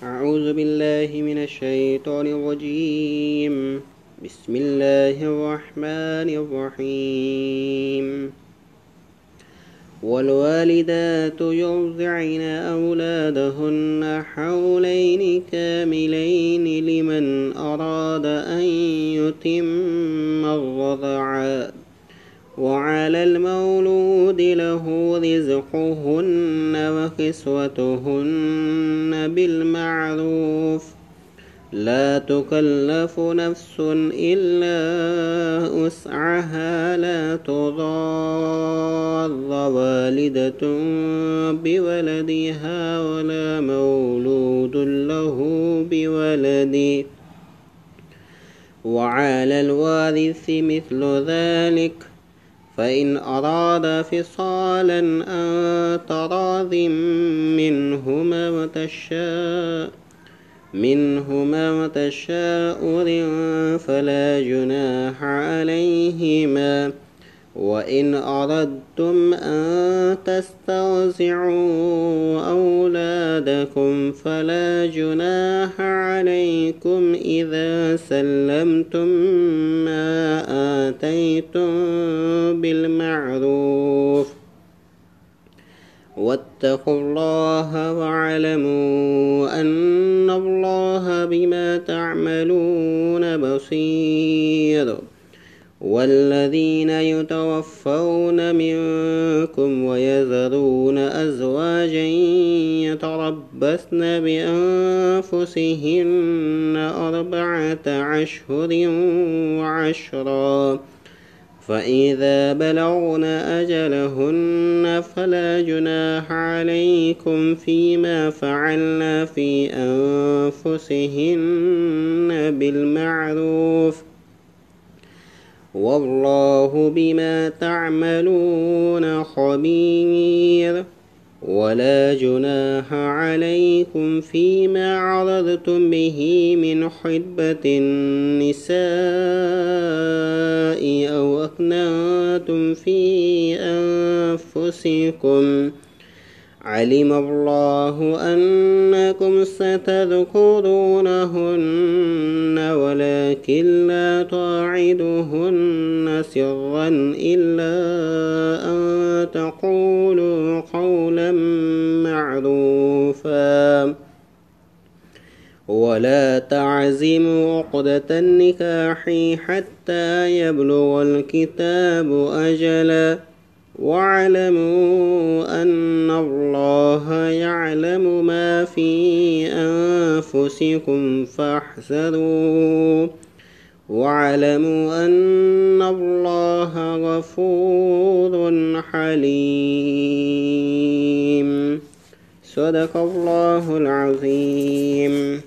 أعوذ بالله من الشيطان الرجيم. بسم الله الرحمن الرحيم. والوالدات يرضعن أولادهن حولين كاملين لمن أراد أن يتم الرضاعة، وعلى المولود له رزقهن وكسوتهن بالمعروف، لا تكلف نفس إلا وسعها، لا تضار والدة بولدها ولا مولود له بولده، وعلى الوارث مثل ذلك، فإن أرادا فصالا عن تراض منهما وتشاؤر فلا جناح عليهما. وإن أردتم أن تسترضعوا أولادكم فلا جناح عليكم إذا سلمتم ما آتيتم بالمعروف، واتقوا الله واعلموا أن الله بما تعملون بصير. والذين يتوفون منكم ويذرون أزواجا يتربصن بأنفسهن 4 أشهر و10، فإذا بلغن أجلهن فلا جناح عليكم فيما فعلن في أنفسهن بالمعروف، والله بما تعملون خبير. ولا جناح عليكم فيما عرضتم به من خطبة النساء أو أكننتم في أنفسكم، علم الله أنكم ستذكرونهن ولكن لا تواعدوهن سرا إلا أن تقولوا قولا معروفا، ولا تعزموا عقدة النكاح حتى يبلغ الكتاب أجله، واعلموا أن الله يعلم ما في أنفسكم فاحذروا، واعلموا أن الله غفور حليم. صدق الله العظيم.